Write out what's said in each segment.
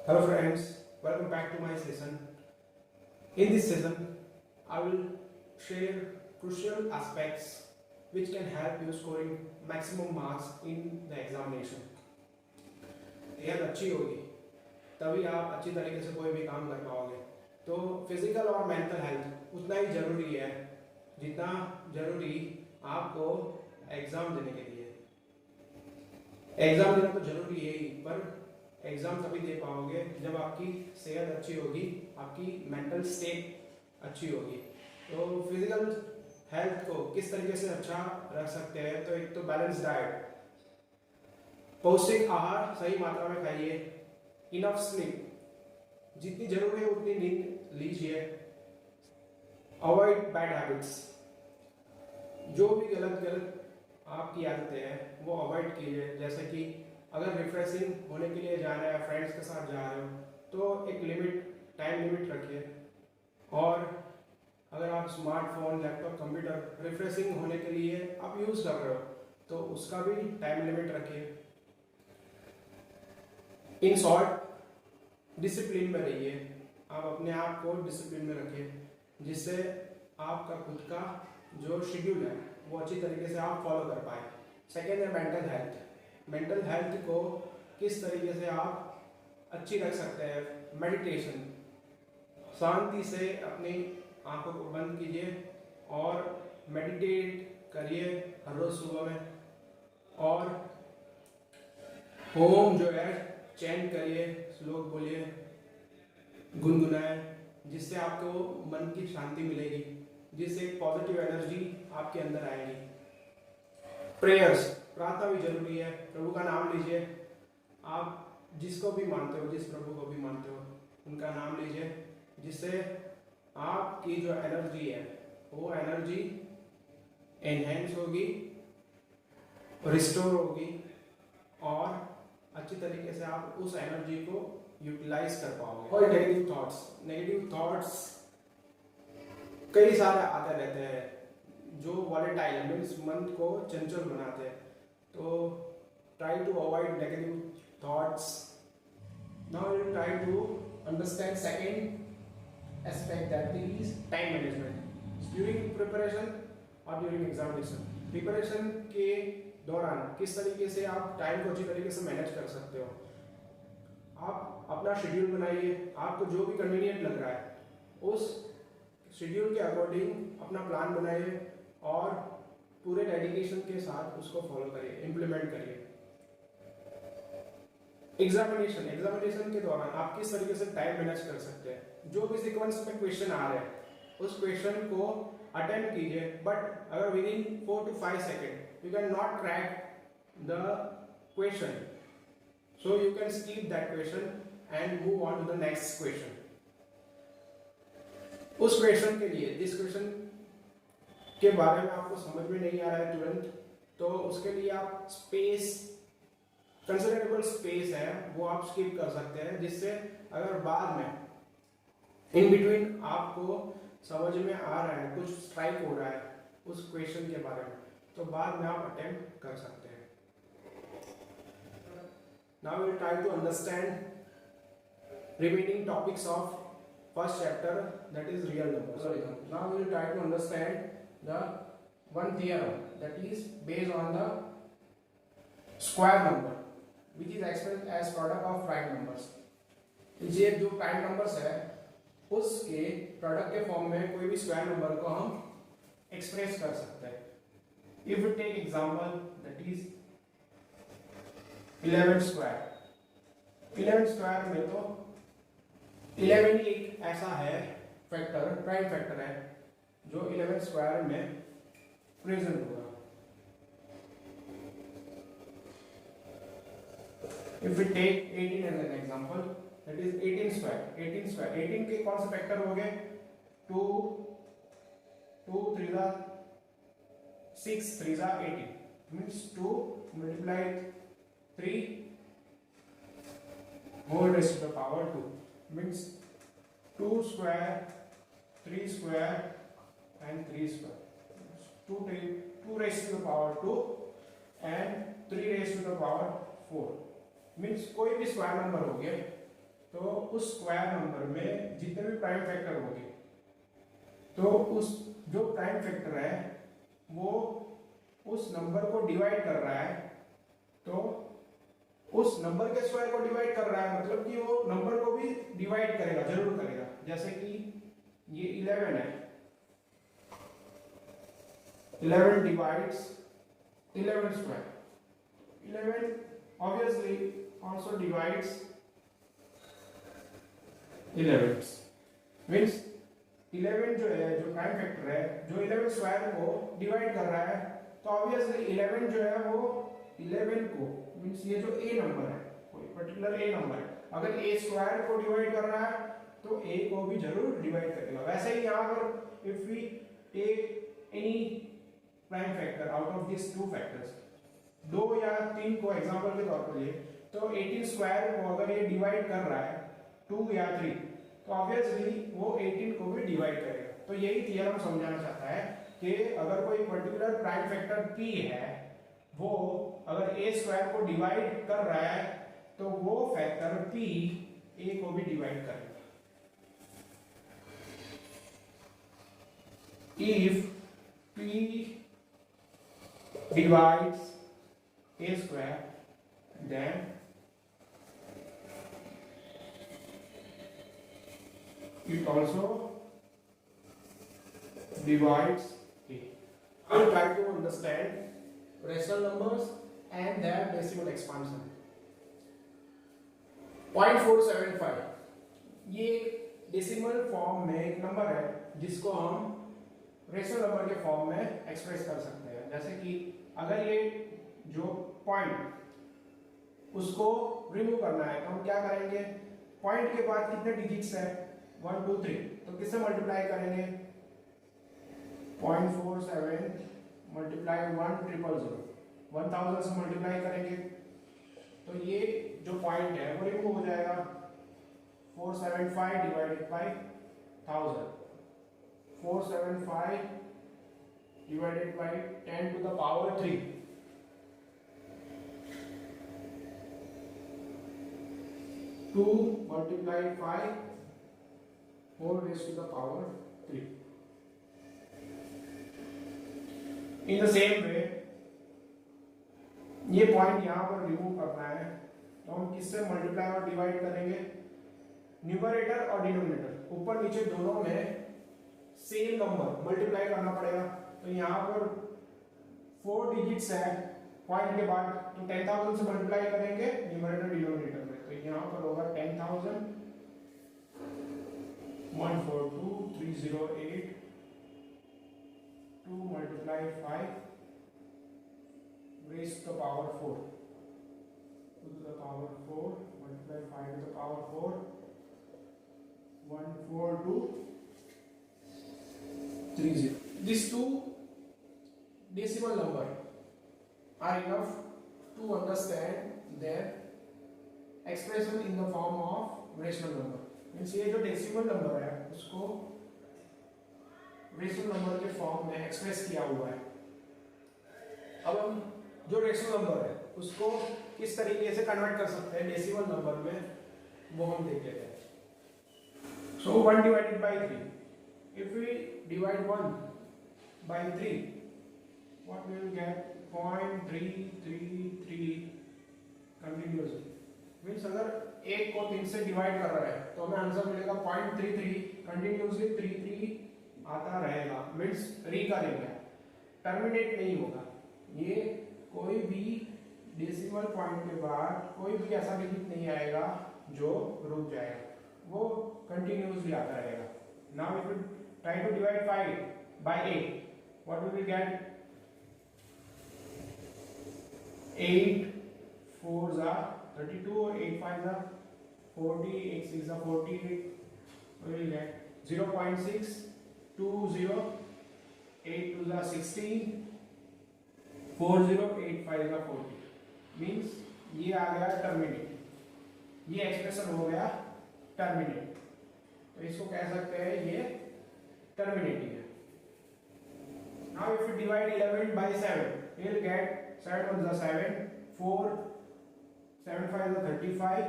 Hello friends, welcome back to my session. In this session, I will share crucial aspects which can help you scoring maximum marks in the examination. सेहत अच्छी होगी तभी आप अच्छी तरीके से कोई भी काम कर पाओगे। तो फिजिकल और मेंटल हेल्थ उतना ही जरूरी है जितना जरूरी आपको एग्जाम देने के लिए। एग्जाम देना तो जरूरी है ही, पर एग्जाम तभी दे पाओगे जब आपकी सेहत अच्छी होगी, आपकी मेंटल स्टेट अच्छी होगी। तो फिजिकल हेल्थ को किस तरीके से अच्छा रख सकते हैं, तो एक तो बैलेंस डाइट, पौष्टिक आहार सही मात्रा में खाइए, इनफ स्लीप, जितनी जरूरी है उतनी नींद लीजिए, अवॉइड बैड हैबिट्स, जो भी गलत आपकी आदतें हैं वो अवॉइड कीजिए। जैसे कि अगर रिफ्रेशिंग होने के लिए जाना है, फ्रेंड्स के साथ जा रहे हो, तो एक टाइम लिमिट रखिए। और अगर आप स्मार्टफोन, लैपटॉप, कंप्यूटर रिफ्रेशिंग होने के लिए आप यूज़ कर रहे हो तो उसका भी टाइम लिमिट रखिए। इन शॉर्ट डिसिप्लिन में रहिए, आप अपने आप को डिसिप्लिन में रखिए जिससे आपका खुद का जो शेड्यूल है वो अच्छी तरीके से आप फॉलो कर पाए। सेकेंड है मेंटल हेल्थ। मेंटल हेल्थ को किस तरीके से आप अच्छी रख सकते हैं। मेडिटेशन, शांति से अपनी आंखों को बंद कीजिए और मेडिटेट करिए हर रोज सुबह में। और होम जो है चैंट करिए, श्लोक बोलिए, गुनगुनाए, जिससे आपको मन की शांति मिलेगी, जिससे एक पॉजिटिव एनर्जी आपके अंदर आएगी। प्रेयर्स, प्रार्थना भी जरूरी है। प्रभु का नाम लीजिए, आप जिसको भी मानते हो, जिस प्रभु को भी मानते हो उनका नाम लीजिए, जिससे आपकी जो एनर्जी है वो एनर्जी एनहेंस होगी, रिस्टोर होगी और अच्छी तरीके से आप उस एनर्जी को यूटिलाइज कर पाओगे। और नेगेटिव थॉट्स कई सारे आते रहते हैं जो वॉलेटाइल मीन्स मन को चंचल बनाते हैं। तो try to avoid negative thoughts. Now you try to understand second aspect, that is time management during preparation और ड्यूरिंग एग्जामिनेशन। प्रिपरेशन के दौरान किस तरीके से आप टाइम को अच्छी तरीके से मैनेज कर सकते हो। आप अपना शेड्यूल बनाइए, आपको जो भी कन्वीनियंट लग रहा है उस शेड्यूल के अकॉर्डिंग अपना प्लान बनाइए और पूरे डेडिकेशन के साथ उसको फॉलो करिए, इम्प्लीमेंट करिए। एग्जामिनेशन के दौरान आप किस तरीके से टाइम मैनेज कर सकते हैं। जो भी सीक्वेंस में क्वेश्चन आ रहे हैं उस क्वेश्चन को अटेम्प्ट कीजिए, बट अगर within 4 to 5 second you can not crack the question, so you can skip that question and move on to the next question. उस क्वेश्चन के लिए, जिस क्वेश्चन के बारे में आपको समझ में नहीं आ रहा है तुरंत, तो उसके लिए आप स्पेस, कंसिडरेबल स्पेस है वो आप स्किप कर सकते हैं, जिससे अगर बाद में इन बिटवीन आपको समझ में आ रहा है, कुछ स्ट्राइक हो रहा है उस क्वेश्चन के बारे में, तो बाद में आप अटेम्प्ट कर सकते हैं। Now we try to understand remaining topics of first chapter, that is real numbers. Now we will try to understand the one theorem that is based on the square number which is expressed as product of prime numbers. ये जो prime numbers है उसके product के form में कोई भी square number को हम एक्सप्रेस कर सकते हैं। If we take example that is 11 square. 11 square में तो 11 एक ऐसा है फैक्टर, प्राइम फैक्टर है जो 11 स्क्वायर में प्रेजेंट होगा। If we take 18 as an example, that is 18 square. 18 के कौन से फैक्टर हो गए? 2 3 6 3 18 means 2 multiply 3 whole raised to the power 2 means 2 square, 3 square and 3 square. 2 raised to the power 2 and 3 raised to the power 4 means कोई भी square number हो गया तो उस स्क्वायर नंबर में जितने भी प्राइम फैक्टर होंगे, तो उस जो प्राइम फैक्टर है वो उस नंबर को डिवाइड कर रहा है, तो उस नंबर के स्क्वायर को डिवाइड कर रहा है, मतलब कि वो नंबर को भी डिवाइड करेगा, जरूर करेगा। जैसे कि ये 11 है, 11 divides 11 square, 11 obviously also divides 11 means 11 जो है, जो प्राइम फैक्टर है, जो 11 स्क्वायर को डिवाइड कर रहा है, तो ऑब्वियसली 11 जो है वो 11 को मींस ये जो a नंबर है, कोई पर्टिकुलर a नंबर है, अगर a स्क्वायर को डिवाइड कर रहा है तो a को भी जरूर डिवाइड करेगा। वैसे ही यहाँ पर if we take any prime factor out of this two factors, 2 या 3 को एग्जांपल के तौर पर लिए, तो 18 स्क्वायर को अगर ये डिवाइड कर रहा है 2 या 3, तो ऑब्वियसली वो 18 को भी डिवाइड करेगा। तो यही थ्योरम समझाना चाहता है कि अगर कोई पर्टिकुलर प्राइम फैक्टर p है, वो अगर a स्क्वायर को डिवाइड कर रहा है तो वो फैक्टर p a को भी डिवाइड करेगा। If p divides a square, then it also divides a. We'll try to understand rational numbers and their decimal expansion. 0.475 ये डेसिमल फॉर्म में एक नंबर है जिसको हम रेशनल नंबर के फॉर्म में एक्सप्रेस कर सकते हैं। जैसे कि अगर ये जो पॉइंट उसको रिमूव करना है तो हम क्या करेंगे, पॉइंट के बाद कितने डिजिट्स है 1 2 3, तो किससे मल्टीप्लाई करेंगे 0.47 मल्टीप्लाई 1000 से मल्टीप्लाई करेंगे, तो ये जो पॉइंट है वो रिमूव हो जाएगा। 475 divided by 1000, 475 divided by 10 to the power 3, 2 multiplied 5 whole raised to the power 3. In the same way ये पॉइंट यहाँ पर रिमूव करना है तो हम किससे मल्टीप्लाई और डिवाइड करेंगे, न्यूमरेटर और डिनोमिनेटर, ऊपर नीचे दोनों में सेम नंबर मल्टीप्लाई करना पड़ेगा। तो यहाँ पर 4 डिजिट्स है पॉइंट के बाद, तो 10,000 से मल्टीप्लाई करेंगे न्यूमरेटर डिनोमिनेटर में, तो यहाँ पर होगा 10,000 142,308 2 multiply 5 raised to the power 4, 2 to the power 4 multiply 5 to the power 4, 14230. These two decimal number are enough to understand their expression in the form of rational number. Means ये जो decimal number है उसको rational number के form में express किया हुआ है। अब हम जो रेशनल नंबर है उसको किस तरीके से कन्वर्ट कर सकते हैं डेसिमल नंबर में, वो हम देख लेते हैं। सो 1 divided by 3, if we divide 1 by 3, what we will get 0.333 continuously। Means अगर एक को 3 से डिवाइड कर रहा है तो हमें आंसर मिलेगा 0.33 कंटिन्यूसली 33 आता रहेगा। मीन्स रिकरिंग है, टर्मिनेट नहीं होगा। ये कोई भी डेसिमल पॉइंट के बाद कोई भी ऐसा डिजिट नहीं आएगा जो रुक जाएगा, वो कंटिन्यूसली आता रहेगा। Now if you try to divide 5 by 8, what we will get, 8 4s are 32, 8 5s are 40, 8 6s are 48, we will get 0.620, 8 2s are 16, 40, 8 5s are 40, means ये आ गया टर्मिनेट, ये एक्सप्रेशन हो गया टर्मिनेट। तो इसको कह सकते हैं ये टर्मिनेटिंग है। Now if you divide 11 by 7, you will get 7 1s are 7, 4 7 5s are 35,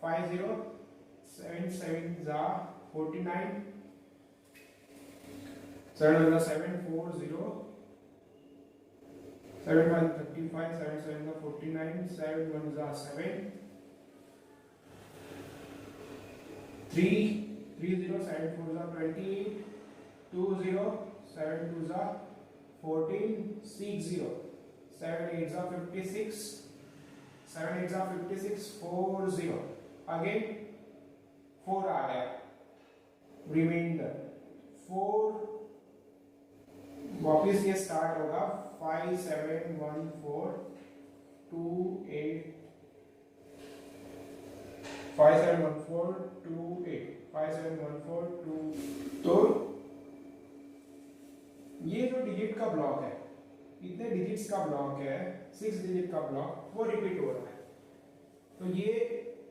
5 0 7 7 za 49, 7 1 7 4 0, 7 1 35, 7 7 za 49, 7 1 za 7, 3 3 0, 7 4 za 28, 2 0, 7 2 za 14, 6 0, 7 8 za 56, 7 8 जा 56, 4 0, अगेन 4 आ गया, रिमाइंडर 4, वापिस ये स्टार्ट होगा 5 7 1 4 2 8, 5 7 1 4 2 8, 5 7 1 4 2, तो ये जो डिजिट का ब्लॉक है, इतने डिजिट्स का ब्लॉक है, 6 डिजिट का ब्लॉक, वो रिपीट हो रहा है। तो ये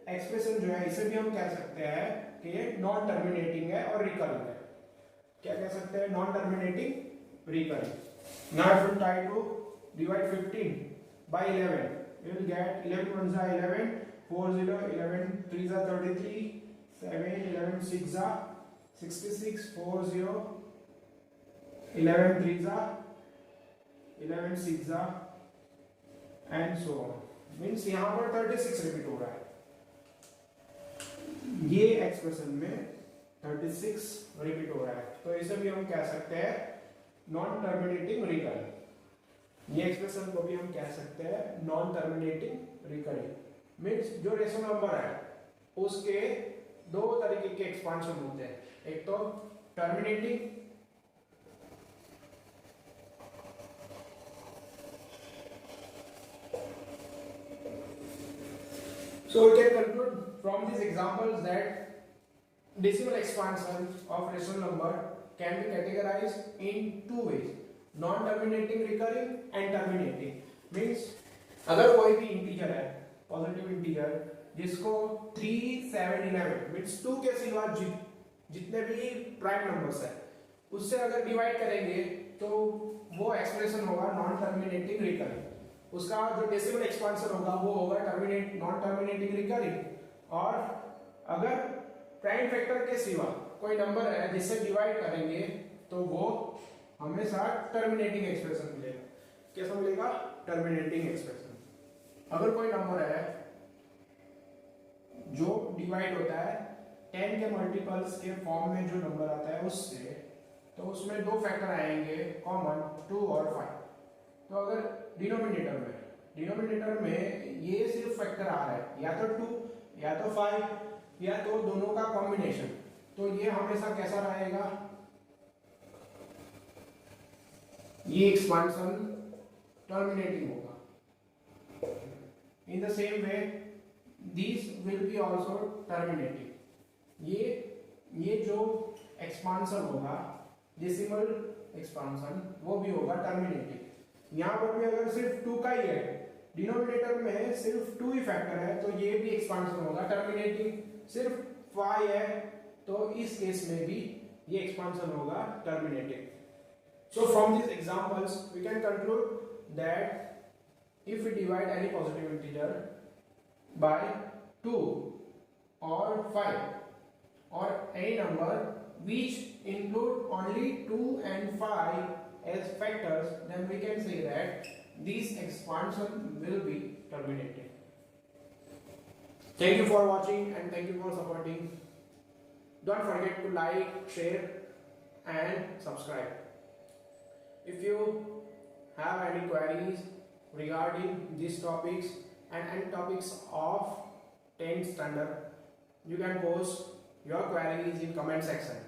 एक्सप्रेशन जो है इसे भी हम कह सकते हैं कि ये नॉन टर्मिनेटिंग है और रिकरिंग है। क्या कह सकते हैं? Non terminating, recurring. Now if you try to divide 15 by 11, you will get 11 1 जा 11, 4 0, 11 3 जा 33, 7 11 6 जा 66, 4 0, 11 3 जा 11 6 जा एंड सो ऑन। मीन्स यहाँ पर 36 रिपीट हो रहा है, ये एक्सप्रेशन में 36 रिपीट हो रहा है, तो इसे भी हम कह सकते हैं नॉन टर्मिनेटिंग रिकरिंग। ये एक्सप्रेशन को भी हम कह सकते हैं नॉन टर्मिनेटिंग रिकरिंग। मीन्स जो रेशनल नंबर है उसके दो तरीके के एक्सपांशन होते हैं, एक तो terminating, so we can conclude from these examples that decimal expansion of rational number can be categorized in two ways, non-terminating recurring and terminating. Means अगर कोई भी इंटीजर है, पॉजिटिव इंटीजर, जिसको 3 7 11 मीन्स 2 के सिवा जितने भी प्राइम नंबर्स है उससे अगर डिवाइड करेंगे तो वो एक्सप्रेशन होगा नॉन टर्मिनेटिंग रिकरिंग। उसका जो डेसिमल एक्सपांशन होगा वो होगा नॉन टर्मिनेटिंग रिकरिंग। और अगर प्राइम फैक्टर के सिवा कोई नंबर है जिससे डिवाइड करेंगे तो वो हमेशा टर्मिनेटिंग एक्सप्रेशन मिलेगा। कैसा मिलेगा? Terminating expression. अगर कोई नंबर है जो डिवाइड होता है 10 के मल्टीपल्स के फॉर्म में, जो नंबर आता है उससे, तो उसमें दो फैक्टर आएंगे कॉमन, 2 और 5। तो अगर डिनोमिनेटर में ये सिर्फ फैक्टर आ रहा है, या तो 2 या तो 5 या तो दोनों का कॉम्बिनेशन, तो ये हमेशा कैसा रहेगा? ये एक्सपांशन टर्मिनेटिंग होगा। In the same way this will be also terminating. ये जो एक्सपांशन होगा, डेसिमल एक्सपांशन, वो भी होगा टर्मिनेटिंग। यहाँ पर भी अगर सिर्फ 2 का ही है, डिनोमिनेटर में सिर्फ 2 ही फैक्टर है, तो ये भी एक्सपांशन होगा टर्मिनेटिंग। सिर्फ 5 है तो इस केस में भी ये एक्सपांशन होगा terminating. So from these examples we can conclude that if we divide any positive integer by 2 or 5 or any number which include only 2 and 5 as factors, then we can say that this expansion will be terminated. Thank you for watching and thank you for supporting. Don't forget to like, share and subscribe. If you have any queries regarding these topics and any topics of 10th standard, you can post your queries in comment section.